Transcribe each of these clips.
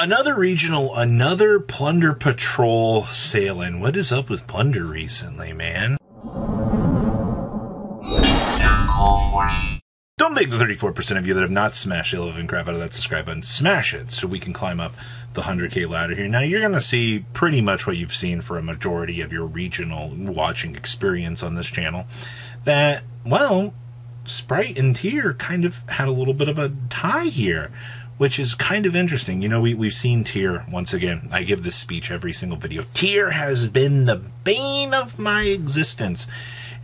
Another regional, another Plunder Patrol sailing. What is up with Plunder recently, man? Don't make the 34% of you that have not smashed the living crap out of that subscribe button smash it so we can climb up the 100K ladder here. Now, you're going to see pretty much what you've seen for a majority of your regional watching experience on this channel. That, well, Sprite and Tier kind of had a little bit of a tie here, which is kind of interesting. You know, we've seen Tier, once again, I give this speech every single video. Tier has been the bane of my existence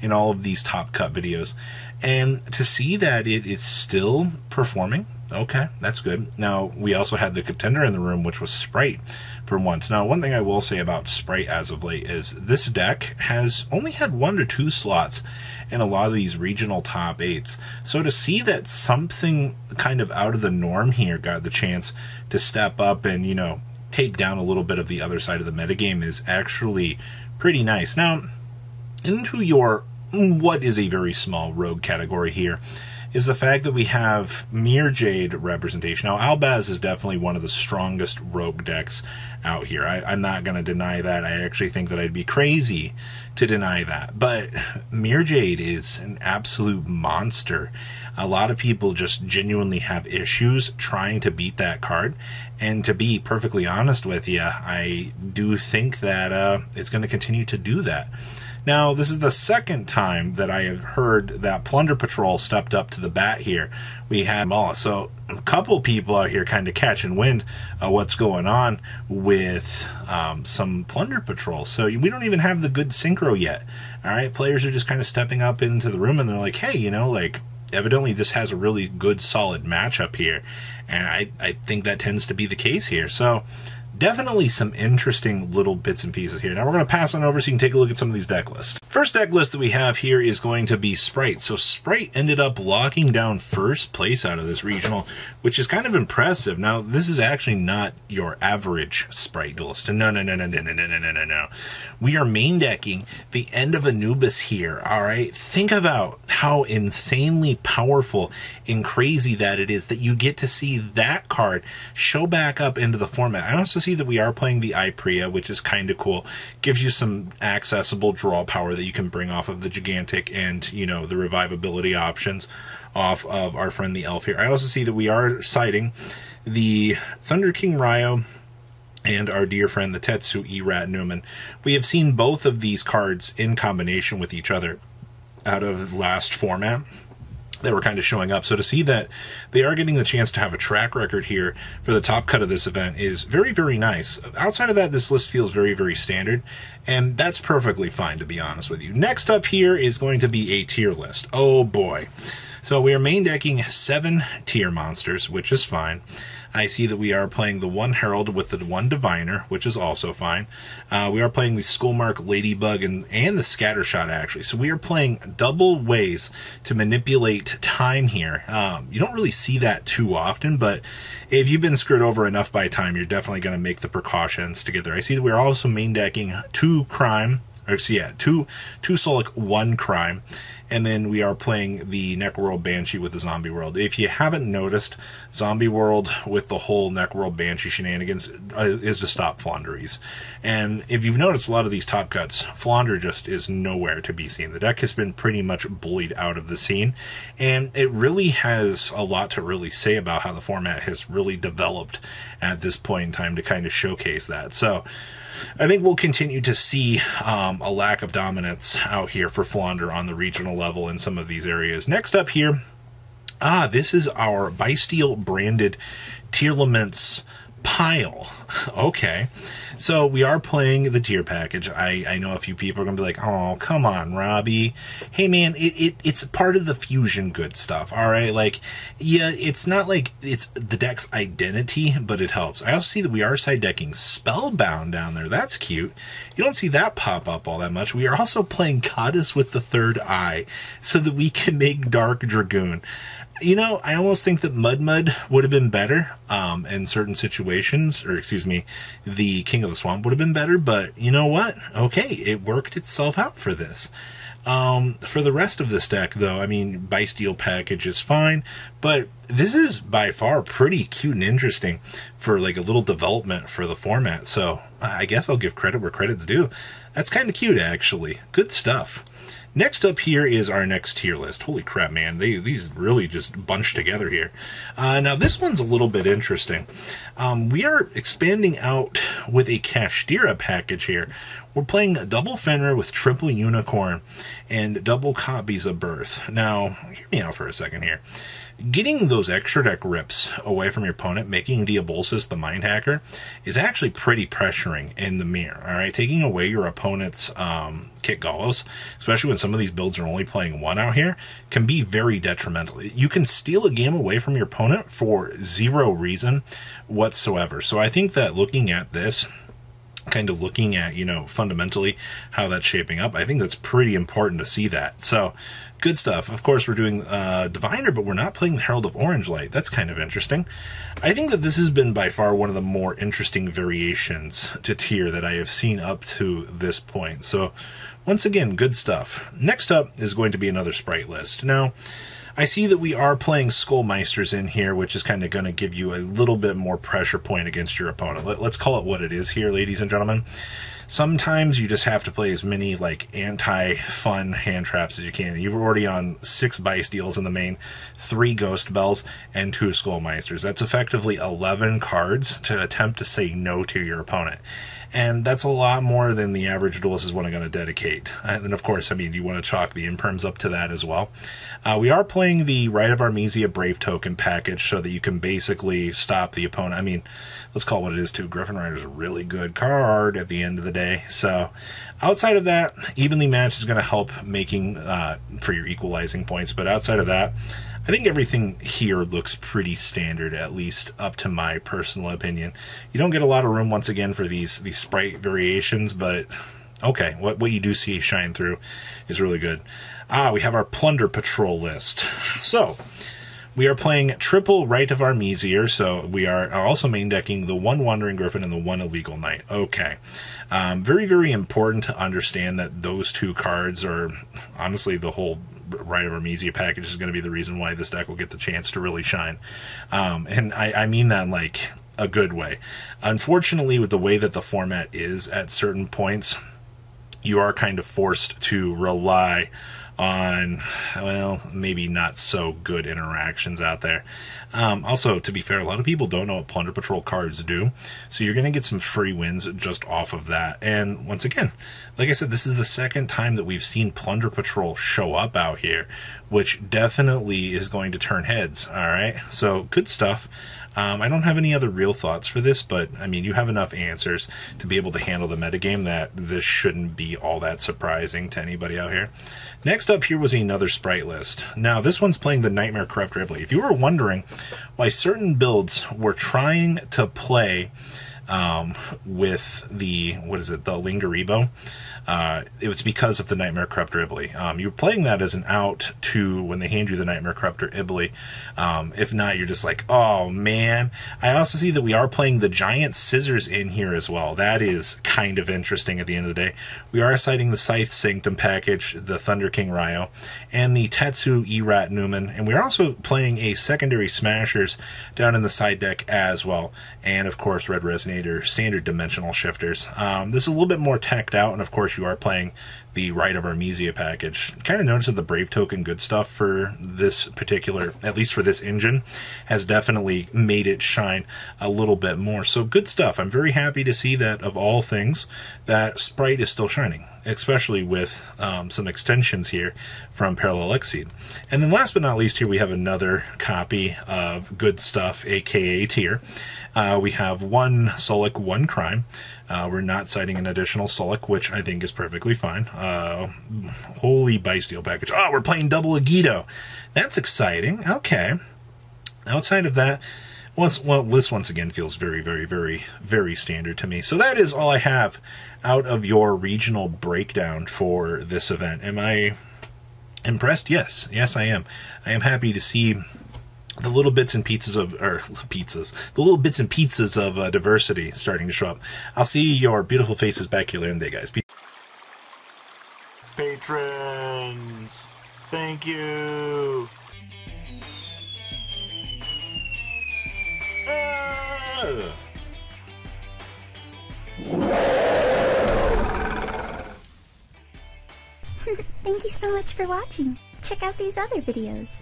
in all of these Top Cut videos. And to see that it is still performing, okay, that's good. Now, we also had the contender in the room, which was Sprite for once. Now, one thing I will say about Sprite as of late is this deck has only had 1 to 2 slots in a lot of these regional top 8s. So to see that something kind of out of the norm here got the chance to step up and, you know, take down a little bit of the other side of the metagame is actually pretty nice. Now, into your what is a very small rogue category here is the fact that we have Mirror Jade representation. Now, Albaz is definitely one of the strongest rogue decks out here. I'm not going to deny that. I actually think that I'd be crazy to deny that. But Mirror Jade is an absolute monster. A lot of people just genuinely have issues trying to beat that card. And to be perfectly honest with you, I do think that it's going to continue to do that. Now, this is the second time that I have heard that Plunder Patrol stepped up to the bat here. We had Mala. So a couple people out here kind of catching wind of what's going on with some Plunder Patrol. So we don't even have the good synchro yet. All right, players are just kind of stepping up into the room and they're like, hey, you know, like, evidently this has a really good, solid matchup here. And I think that tends to be the case here. So definitely some interesting little bits and pieces here. Now we're going to pass on over so you can take a look at some of these deck lists. First deck list that we have here is going to be Sprite. So Sprite ended up locking down first place out of this regional, which is kind of impressive. Now, this is actually not your average Sprite duelist. No. We are main decking the End of Anubis here, all right? Think about how insanely powerful and crazy that it is that you get to see that card show back up into the format. I also see that we are playing the Iprea, which is kind of cool. Gives you some accessible draw power that you can bring off of the Gigantic and, you know, the revivability options off of our friend the Elf here. I also see that we are citing the Thunder King Ryo and our dear friend the Tetsu Erat Newman. We have seen both of these cards in combination with each other out of last format that were kind of showing up. So to see that they are getting the chance to have a track record here for the Top Cut of this event is very, very nice. Outside of that, this list feels very, very standard, and that's perfectly fine, to be honest with you. Next up here is going to be a tier list. Oh boy. So we are main decking 7 tier monsters, which is fine. I see that we are playing the 1 Herald with the 1 Diviner, which is also fine. We are playing the Skullmark Ladybug and the Scattershot, actually. So we are playing double ways to manipulate time here. You don't really see that too often, but if you've been screwed over enough by time, you're definitely going to make the precautions to get there. I see that we're also main decking 2 Crime, or so yeah, 2 Solic, 1 Crime. And then we are playing the Necroworld Banshee with the Zombie World. If you haven't noticed, Zombie World with the whole Necroworld Banshee shenanigans is to stop Flaunderies. And if you've noticed a lot of these top cuts, Flaunder just is nowhere to be seen. The deck has been pretty much bullied out of the scene. And it really has a lot to really say about how the format has really developed at this point in time to kind of showcase that. So I think we'll continue to see a lack of dominance out here for Flaunder on the regional level in some of these areas. Next up here, this is our Bystial branded Tearlaments pile. Okay, so we are playing the tier package. I know a few people are gonna be like, oh, come on, Robbie. Hey man, it's part of the fusion good stuff, all right? Like, yeah, it's not like it's the deck's identity, but it helps. I also see that we are side decking Spellbound down there. That's cute. You don't see that pop up all that much. We are also playing Goddess with the Third Eye so that we can make Dark Dragoon. You know, I almost think that Mud would have been better in certain situations, or excuse me, the King of the Swamp would have been better, but you know what? Okay, it worked itself out for this. For the rest of this deck, though, I mean, Bysteel package is fine, but this is by far pretty cute and interesting for like a little development for the format, so I guess I'll give credit where credit's due. That's kind of cute, actually. Good stuff. Next up here is our next tier list. Holy crap, man. These really just bunched together here. Now, this one's a little bit interesting. We are expanding out with a Kashtira package here. We're playing double Fenrir with triple Unicorn and double copies of Birth. Now, hear me out for a second here. Getting those extra deck rips away from your opponent, making Diabolsis the Mind Hacker, is actually pretty pressuring in the mirror, alright? Taking away your opponent's Kit Gallos, especially when some of these builds are only playing one out here, can be very detrimental. You can steal a game away from your opponent for zero reason whatsoever. So I think that looking at this, kind of looking at, you know, fundamentally how that's shaping up, I think that's pretty important to see that. So, good stuff. Of course, we're doing Diviner, but we're not playing the Herald of Orange Light. That's kind of interesting. I think that this has been by far one of the more interesting variations to tier that I have seen up to this point. So, once again, good stuff. Next up is going to be another sprite list. Now, I see that we are playing Skullmeisters in here, which is kind of going to give you a little bit more pressure point against your opponent. Let's call it what it is here, ladies and gentlemen. Sometimes you just have to play as many like anti-fun hand traps as you can. You're already on 6 Bysteels in the main, 3 Ghost Bells, and 2 Skullmeisters. That's effectively 11 cards to attempt to say no to your opponent. And that's a lot more than the average duelist is going to dedicate. And of course, I mean, you want to chalk the imperms up to that as well. We are playing the Rite of Armesia Brave Token package so that you can basically stop the opponent. I mean, let's call it what it is too. Griffin Rider's a really good card at the end of the day. So outside of that, evenly matched is going to help making for your equalizing points. But outside of that, I think everything here looks pretty standard, at least up to my personal opinion. You don't get a lot of room, once again, for these sprite variations, but okay, what you do see shine through is really good. We have our Plunder Patrol list. So, we are playing triple Rite of Armesia, so we are also main decking the 1 Wandering Griffin and the 1 Illegal Knight. Okay. Very, very important to understand that those 2 cards are, honestly, the whole Rite of Armesia package is going to be the reason why this deck will get the chance to really shine. And I mean that in, like, a good way. Unfortunately, with the way that the format is at certain points, you are kind of forced to rely on, well, maybe not so good interactions out there. Also, to be fair, a lot of people don't know what Plunder Patrol cards do, so you're going to get some free wins just off of that. And once again, like I said, this is the second time that we've seen Plunder Patrol show up out here, which definitely is going to turn heads, alright? So, good stuff. I don't have any other real thoughts for this, but, I mean, you have enough answers to be able to handle the metagame that this shouldn't be all that surprising to anybody out here. Next up here was another sprite list. Now, this one's playing the Nightmare Corrupt Ridley. If you were wondering why certain builds were trying to play with the, the Lingaribo, it was because of the Nightmare Corruptor Ibly. You're playing that as an out to when they hand you the Nightmare Corruptor Ibly. If not, you're just like, oh man. I also see that we are playing the Giant Scissors in here as well. That is kind of interesting at the end of the day. We are citing the Scythe Sanctum package, the Thunder King Ryo, and the Tetsu Erat Newman. And we're also playing a secondary Smashers down in the side deck as well. And of course, Red Resonator, standard dimensional shifters. This is a little bit more teched out, and of course, you are playing the Rite of Armesia package. Kind of notice that the Brave Token good stuff for this particular, at least for this engine, has definitely made it shine a little bit more. So good stuff. I'm very happy to see that, of all things, that Sprite is still shining, especially with some extensions here from Parallel Exceed. And then last but not least, here we have another copy of good stuff, aka tier. We have 1 Solic, 1 Crime. We're not citing an additional Solic, which I think is perfectly fine. Holy Bysteel package. Oh, we're playing double Agido. That's exciting. Okay. Outside of that, well, this once again feels very, very, very, very standard to me. So that is all I have out of your regional breakdown for this event. Am I impressed? Yes. Yes, I am. I am happy to see the little bits and pizzas of, the little bits and pizzas of diversity starting to show up. I'll see your beautiful faces back here later in the day, guys. Patrons, thank you. Thank you so much for watching. Check out these other videos.